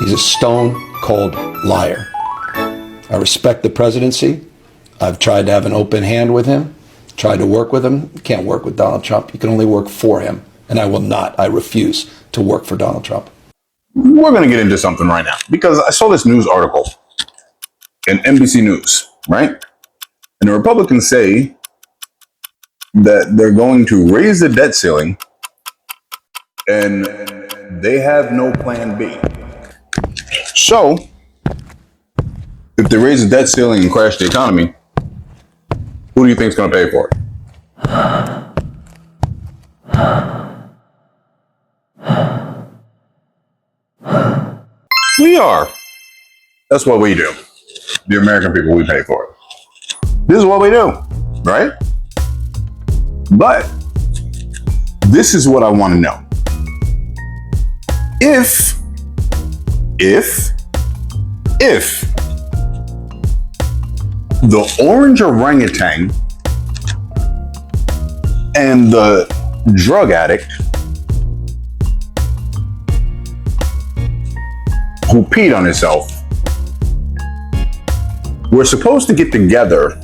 He's a stone-cold liar. I respect the presidency. I've tried to have an open hand with him, tried to work with him. You can't work with Donald Trump. You can only work for him. And I will not. I refuse to work for Donald Trump. We're going to get into something right now because I saw this news article in NBC News, right? And the Republicans say that they're going to raise the debt ceiling and they have no plan B. So, if they raise the debt ceiling and crash the economy, who do you think is going to pay for it? We are. That's what we do. The American people, we pay for it. This is what we do, right? But this is what I want to know. If the orange orangutan and the drug addict who peed on himself were supposed to get together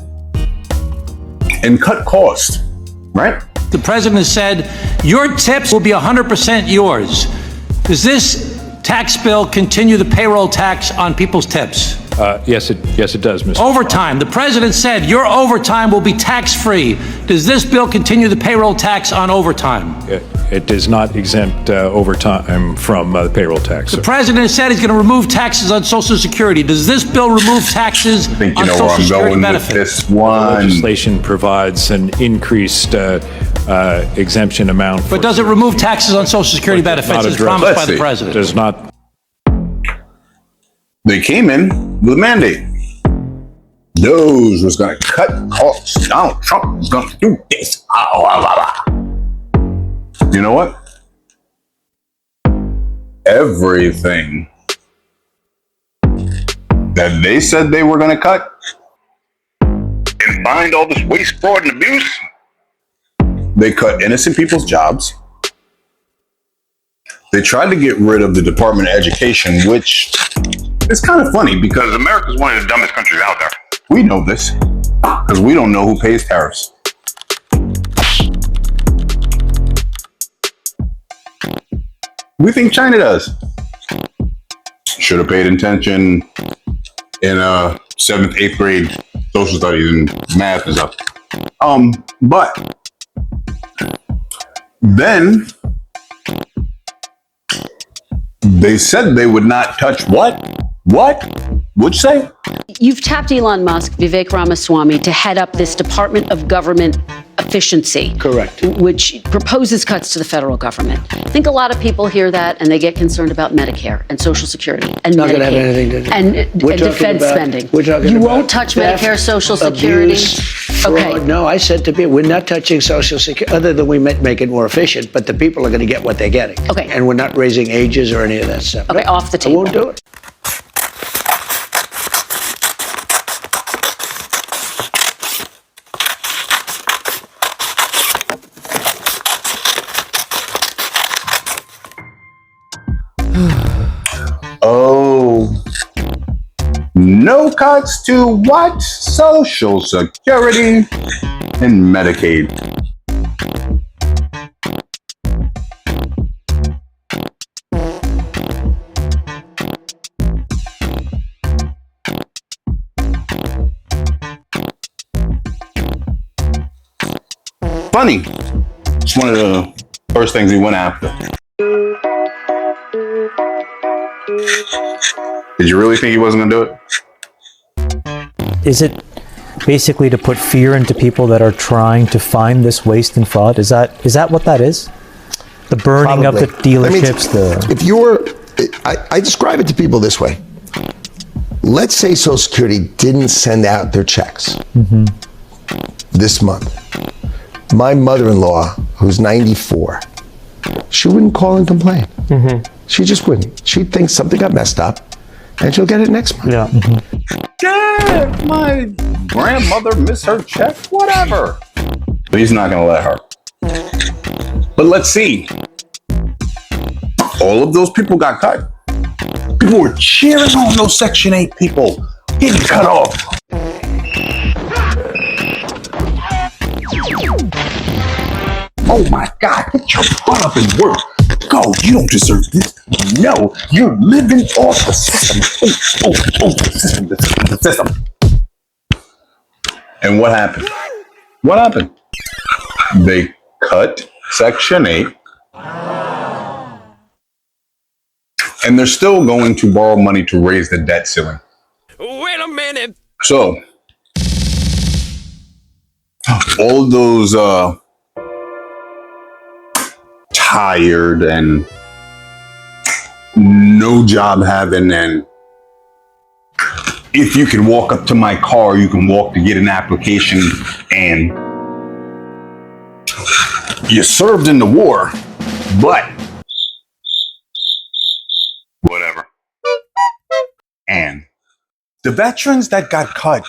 and cut costs, right? The president said, your tips will be 100% yours. Does this tax bill continue the payroll tax on people's tips? Yes, it does, Mr. Overtime. The president said your overtime will be tax-free. Does this bill continue the payroll tax on overtime? It does not exempt overtime from the payroll tax. The president said he's going to remove taxes on Social Security. Does this bill remove taxes on Social Security benefits? This one. Legislation provides an increased exemption amount. But does it remove taxes on Social Security benefits as promised by the president? It does not. They came in with a mandate. Those was going to cut costs. Donald Trump was going to do this. You know what? Everything that they said they were going to cut and find all this waste, fraud, and abuse, they cut innocent people's jobs. They tried to get rid of the Department of Education, which is kind of funny because America is one of the dumbest countries out there. We know this because we don't know who pays tariffs. We think China does. Should have paid attention in 7th, 8th grade social studies and math and stuff. But then they said they would not touch what? What? What'd you say? You've tapped Elon Musk, Vivek Ramaswamy, to head up this Department of Government Efficiency. Correct. Which proposes cuts to the federal government. I think a lot of people hear that and they get concerned about Medicare and Social Security and Not Medicaid gonna have anything to do. and defense about, spending. We're talking you about won't touch theft, Medicare, Social Security. Abuse, fraud. Okay. No, I said to people, we're not touching Social Security, other than we might make it more efficient, but the people are going to get what they're getting. Okay. And we're not raising ages or any of that stuff. Okay, off the table. I won't do it. Oh, no cuts to what? Social Security and Medicaid. Funny. It's one of the first things he went after. Did you really think he wasn't going to do it? Is it basically to put fear into people that are trying to find this waste and fraud? Is that what that is? The burning Probably. of the dealerships? If you were, I describe it to people this way. Let's say Social Security didn't send out their checks this month. My mother-in-law, who's 94, she wouldn't call and complain. She just wouldn't. She'd think something got messed up, and she'll get it next month. Yeah. Yeah, my grandmother missed her check, whatever. But he's not going to let her. But let's see. All of those people got cut. You were cheering on those Section 8 people getting cut off. Oh my God, get your butt up and work. Go, you don't deserve this. No, you're living off the system. The system. And what happened? What happened? They cut Section 8. And they're still going to borrow money to raise the debt ceiling. Wait a minute. So, all of those tired and no job having, and if you can walk up to my car, you can walk to get an application, and you served in the war, but whatever. And the veterans that got cut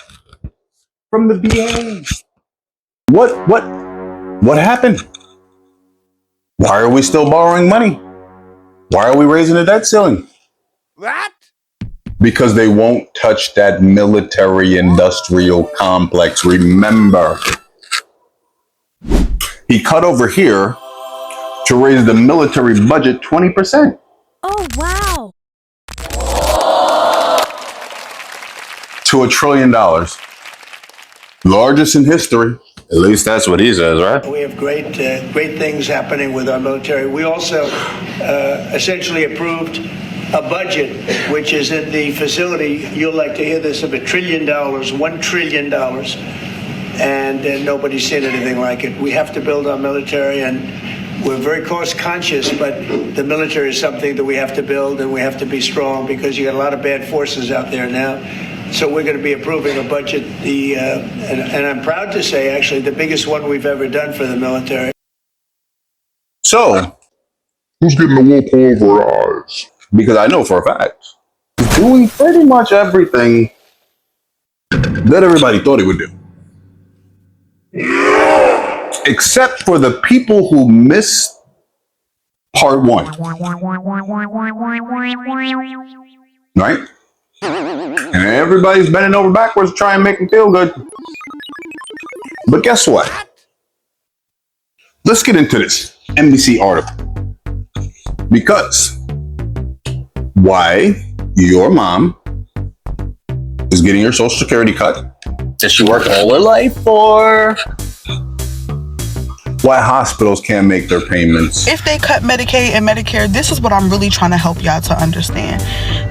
from the VA, what happened? Why are we still borrowing money? Why are we raising the debt ceiling? What? Because they won't touch that military industrial complex. Remember, he cut over here to raise the military budget 20%. Oh, wow. To $1 trillion. Largest in history. At least that's what he says, right? We have great things happening with our military. We also essentially approved a budget, which is in the facility, you'll like to hear this, of $1 trillion, $1 trillion. And nobody's seen anything like it. We have to build our military, and we're very cost conscious, but the military is something that we have to build, and we have to be strong because you got a lot of bad forces out there now. So we're going to be approving a budget, and I'm proud to say, actually, the biggest one we've ever done for the military. So, who's getting the wool pulled over our eyes? Because I know for a fact, he's doing pretty much everything that everybody thought he would do. Except for the people who missed part one. Right? And everybody's bending over backwards to try and make him feel good. But guess what? Let's get into this NBC article. Because why your mom is getting her Social Security cut? Did she work all her life for? Why hospitals can't make their payments? If they cut Medicaid and Medicare, this is what I'm really trying to help y'all to understand.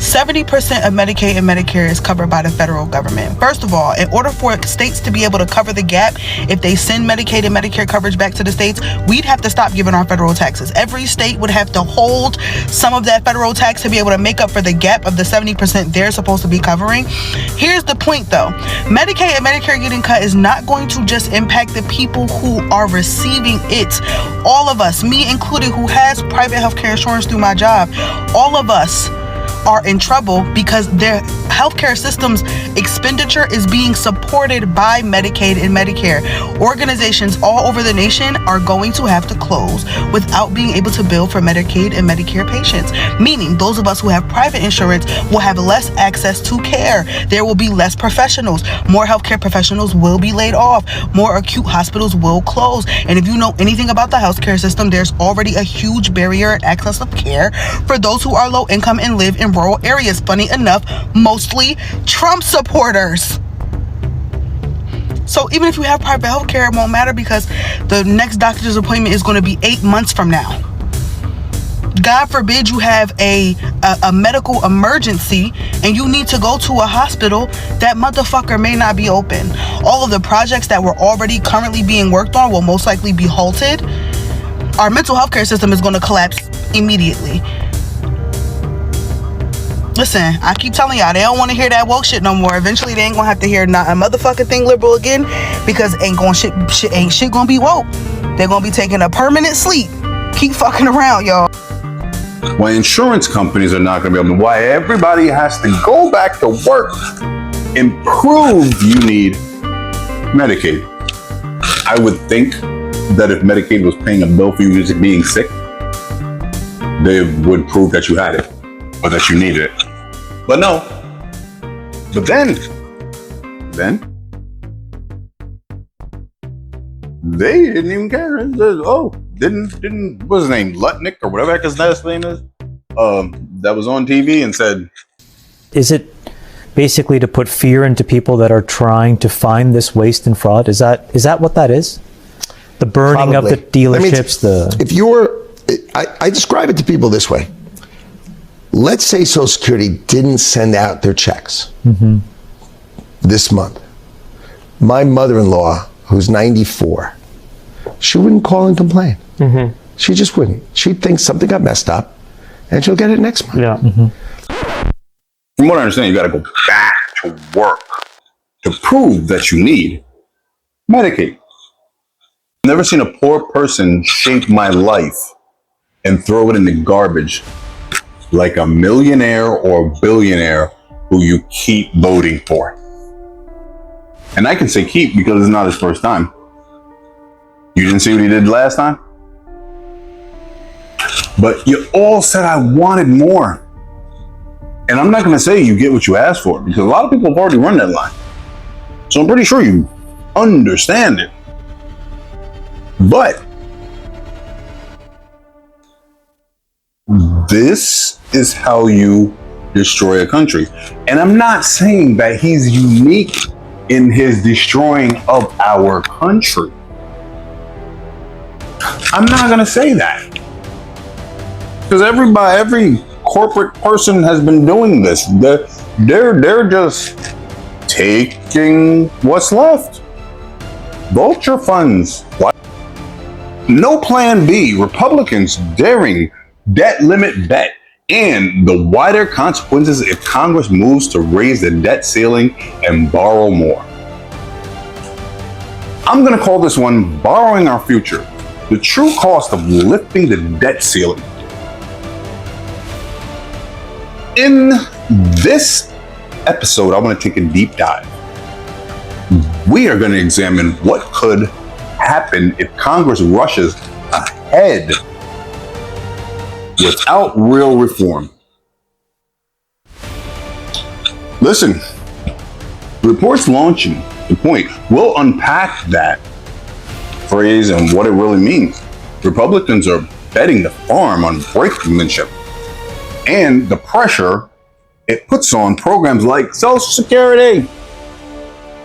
70% of Medicaid and Medicare is covered by the federal government. First of all, in order for states to be able to cover the gap, if they send Medicaid and Medicare coverage back to the states, we'd have to stop giving our federal taxes. Every state would have to hold some of that federal tax to be able to make up for the gap of the 70% they're supposed to be covering. Here's the point though. Medicaid and Medicare getting cut is not going to just impact the people who are receiving it. All of us, me included, who has private healthcare insurance through my job, all of us are in trouble because their healthcare system's expenditure is being supported by Medicaid and Medicare. Organizations all over the nation are going to have to close without being able to bill for Medicaid and Medicare patients, meaning those of us who have private insurance will have less access to care. There will be less professionals. More healthcare professionals will be laid off. More acute hospitals will close. And if you know anything about the healthcare system, there's already a huge barrier in access of care for those who are low income and live in rural areas. Funny enough, mostly Trump supporters. So even if you have private health care, it won't matter because the next doctor's appointment is going to be 8 months from now. God forbid you have a medical emergency and you need to go to a hospital, that motherfucker may not be open. All of the projects that were already currently being worked on will most likely be halted. Our mental health care system is going to collapse immediately. Listen, I keep telling y'all, they don't want to hear that woke shit no more. Eventually, they ain't gonna have to hear not a motherfucking thing liberal again because ain't shit gonna be woke. They're gonna be taking a permanent sleep. Keep fucking around, y'all. Why insurance companies are not gonna be able to, why everybody has to go back to work and prove you need Medicaid. I would think that if Medicaid was paying a bill for you just being sick, they would prove that you had it or that you needed it. But no. But then they didn't even care. It says, oh, didn't what's his name, Lutnick or whatever his last name is, that was on TV and said, is it basically to put fear into people that are trying to find this waste and fraud? Is that what that is? The burning Probably. of the dealerships. I describe it to people this way. Let's say Social Security didn't send out their checks this month. My mother-in-law, who's 94, she wouldn't call and complain. She just wouldn't. She'd think something got messed up, and she'll get it next month. Yeah. from what I understand, you got to go back to work to prove that you need Medicaid. Never seen a poor person shape my life and throw it in the garbage like a millionaire or billionaire who you keep voting for. And I can say keep because it's not his first time. You didn't see what he did last time? But you all said I wanted more. And I'm not going to say you get what you asked for because a lot of people have already run that line. So I'm pretty sure you understand it. But this is how you destroy a country. And I'm not saying that he's unique in his destroying of our country. I'm not going to say that. Because every corporate person has been doing this. They're just taking what's left. Vulture funds. No plan B. Republicans daring debt limit bet and the wider consequences if Congress moves to raise the debt ceiling and borrow more. I'm going to call this one Borrowing Our Future. The true cost of lifting the debt ceiling. In this episode, I want to take a deep dive. We are going to examine what could happen if Congress rushes ahead without real reform. Listen, reports launching the point. We'll unpack that phrase and what it really means. Republicans are betting the farm on brinkmanship and the pressure it puts on programs like Social Security,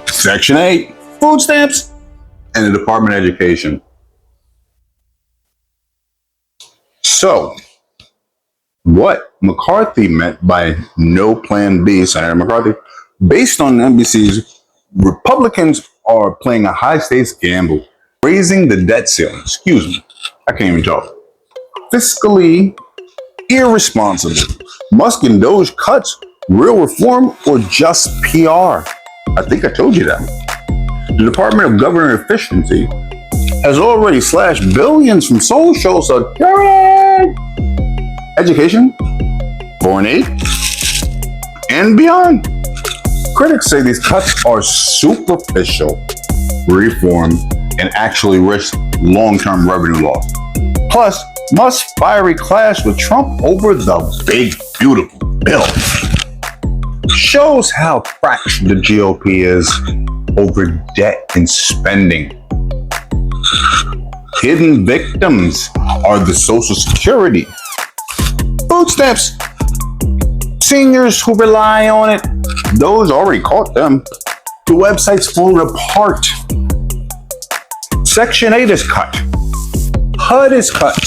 Section 8, food stamps, and the Department of Education. So, what McCarthy meant by no plan B, Senator McCarthy, based on NBC's, Republicans are playing a high-stakes gamble, raising the debt ceiling. Excuse me, I can't even talk. Fiscally irresponsible. Musk and Doge cuts, real reform, or just PR? I think I told you that. The Department of Government Efficiency has already slashed billions from Social Security, education, foreign aid, and beyond. Critics say these cuts are superficial reform and actually risk long-term revenue loss. Plus, Musk's fiery clash with Trump over the big, beautiful bill shows how cracked the GOP is over debt and spending. Hidden victims are the Social Security, food stamps, seniors who rely on it. Those already caught them. The website's falling apart. Section 8 is cut. HUD is cut.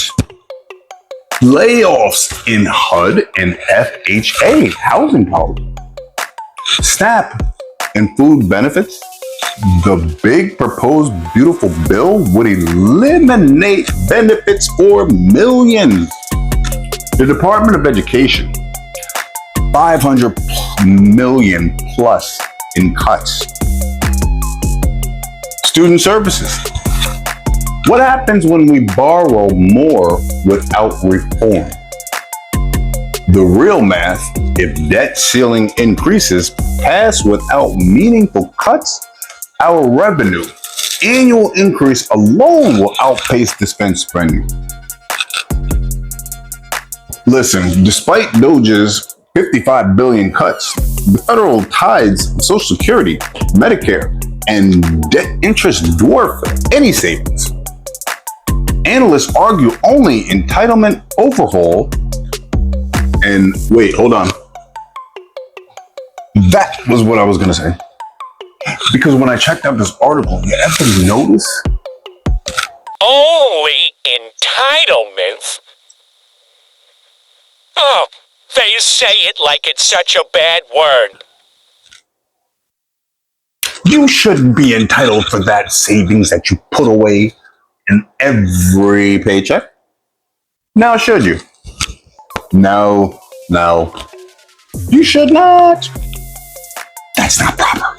Layoffs in HUD and FHA, housing policy. SNAP and food benefits. The big proposed beautiful bill would eliminate benefits for millions. The Department of Education, 500 million plus in cuts. Student services. What happens when we borrow more without reform? The real math, if debt ceiling increases past without meaningful cuts, our revenue annual increase alone will outpace defense spending. Listen, despite Doge's $55 billion cuts. The federal tithes, Social Security, Medicare, and debt interest dwarf any savings. Analysts argue only entitlement overhaul. And wait, hold on. That was what I was going to say. Because when I checked out this article, you ever notice? Only entitlements? Oh, they say it like it's such a bad word. You shouldn't be entitled for that savings that you put away in every paycheck. Now, should you? No. You should not. That's not proper.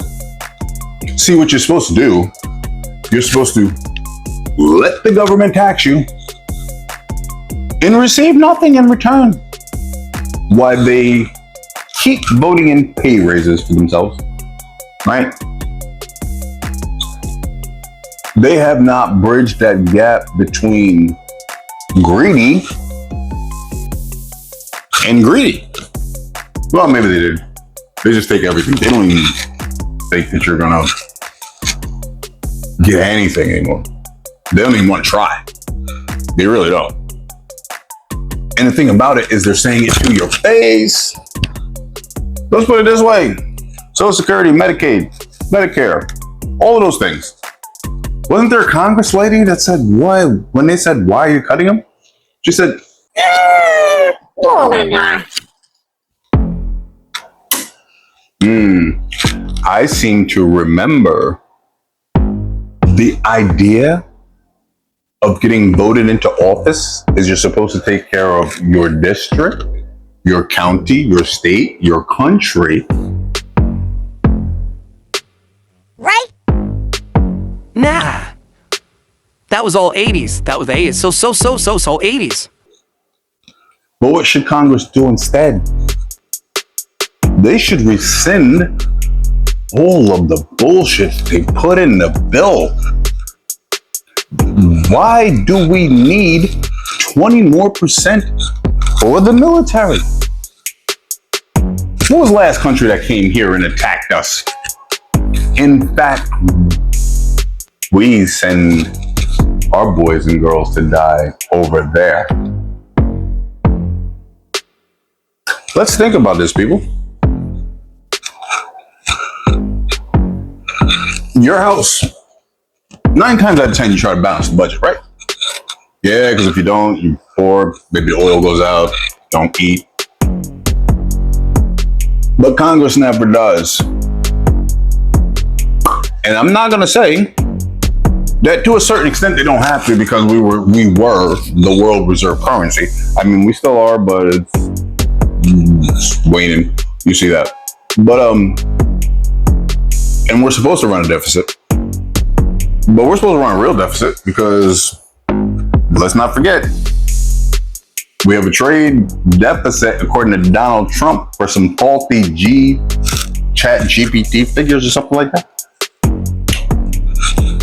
See, what you're supposed to do, you're supposed to let the government tax you and receive nothing in return while they keep voting in pay raises for themselves, right? They have not bridged that gap between greedy and greedy. Well, maybe they did. They just take everything. They don't even think that you're gonna get anything anymore. They don't even want to try. They really don't. And the thing about it is they're saying it to your face. Let's put it this way. Social Security, Medicaid, Medicare, all of those things. Wasn't there a Congress lady that said, why, when they said, why are you cutting them? She said, I seem to remember the idea of getting voted into office is you're supposed to take care of your district, your county, your state, your country. Right? Nah. That was all 80s. That was the 80s. So 80s. But what should Congress do instead? They should rescind all of the bullshit they put in the bill. Why do we need 20% more for the military? What was the last country that came here and attacked us? In fact, we send our boys and girls to die over there. Let's think about this, people. Your house, 9 times out of 10, you try to balance the budget, right? Yeah, because if you don't, you're poor, maybe the oil goes out, don't eat. But Congress never does. And I'm not going to say that to a certain extent they don't have to, because we were the world reserve currency. I mean, we still are, but it's waning. You see that. But, and we're supposed to run a deficit. But we're supposed to run a real deficit because, let's not forget, we have a trade deficit, according to Donald Trump, for some faulty chat GPT figures or something like that.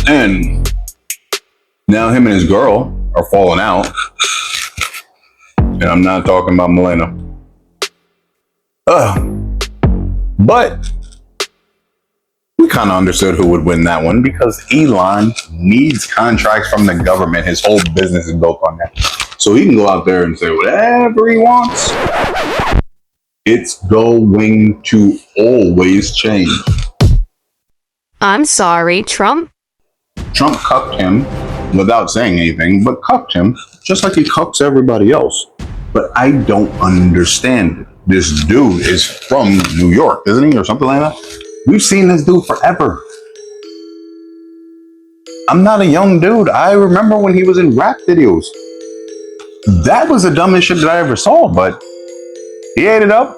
And now him and his girl are falling out. And I'm not talking about Milena. But we kind of understood who would win that one, because Elon needs contracts from the government. His whole business is built on that. So he can go out there and say whatever he wants. It's going to always change. I'm sorry, Trump cucked him without saying anything, but cucked him just like he cucks everybody else. But I don't understand it. This dude is from New York, isn't he? Or something like that. We've seen this dude forever. I'm not a young dude. I remember when he was in rap videos. That was the dumbest shit that I ever saw, but he ate it up.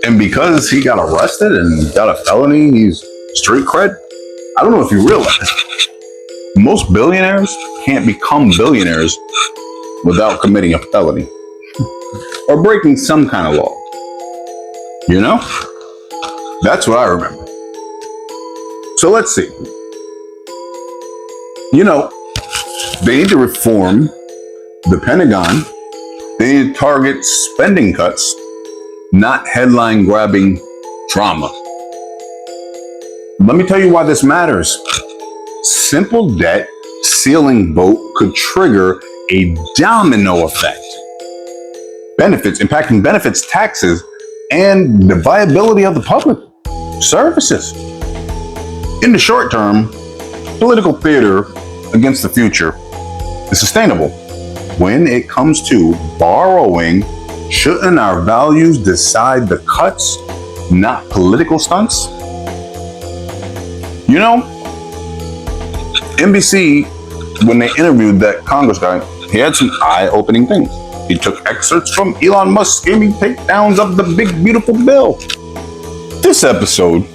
And because he got arrested and got a felony, he's street cred. I don't know if you realize, most billionaires can't become billionaires without committing a felony or breaking some kind of law. You know? That's what I remember. So let's see. You know, they need to reform the Pentagon They need to target spending cuts, not headline-grabbing drama. Let me tell you why this matters. Simple debt ceiling vote could trigger a domino effect. Benefits, impacting benefits, taxes, and the viability of the public services. In the short term, political theater against the future is sustainable. When it comes to borrowing, shouldn't our values decide the cuts, not political stunts? You know, NBC, when they interviewed that Congress guy, he had some eye-opening things. He took excerpts from Elon Musk's scheming takedowns of the big, beautiful bill. This episode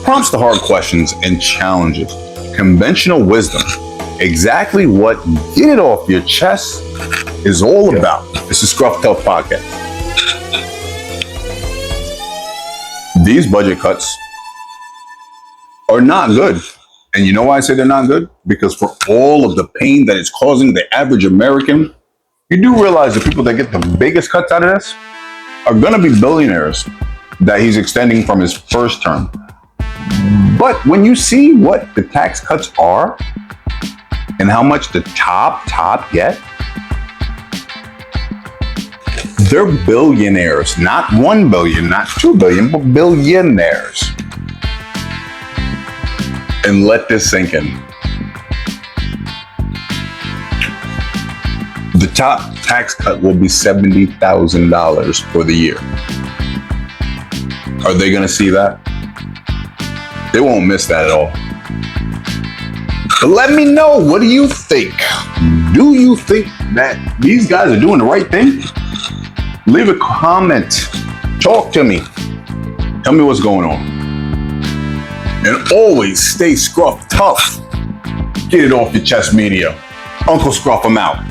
prompts the hard questions and challenges conventional wisdom. Exactly what Get It Off Your Chest is all about. This is Scruff Tough Podcast. These budget cuts are not good. And you know why I say they're not good? Because for all of the pain that it's causing the average American, you do realize the people that get the biggest cuts out of this are going to be billionaires that he's extending from his first term. But when you see what the tax cuts are and how much the top get, they're billionaires, not 1 billion, not 2 billion, but billionaires. And let this sink in. The top tax cut will be $70,000 for the year. Are they going to see that? They won't miss that at all. But let me know, what do you think? Do you think that these guys are doing the right thing? Leave a comment. Talk to me. Tell me what's going on. And always stay Scruff Tough. Get It Off Your Chest Media. Uncle Scruff, I'm out.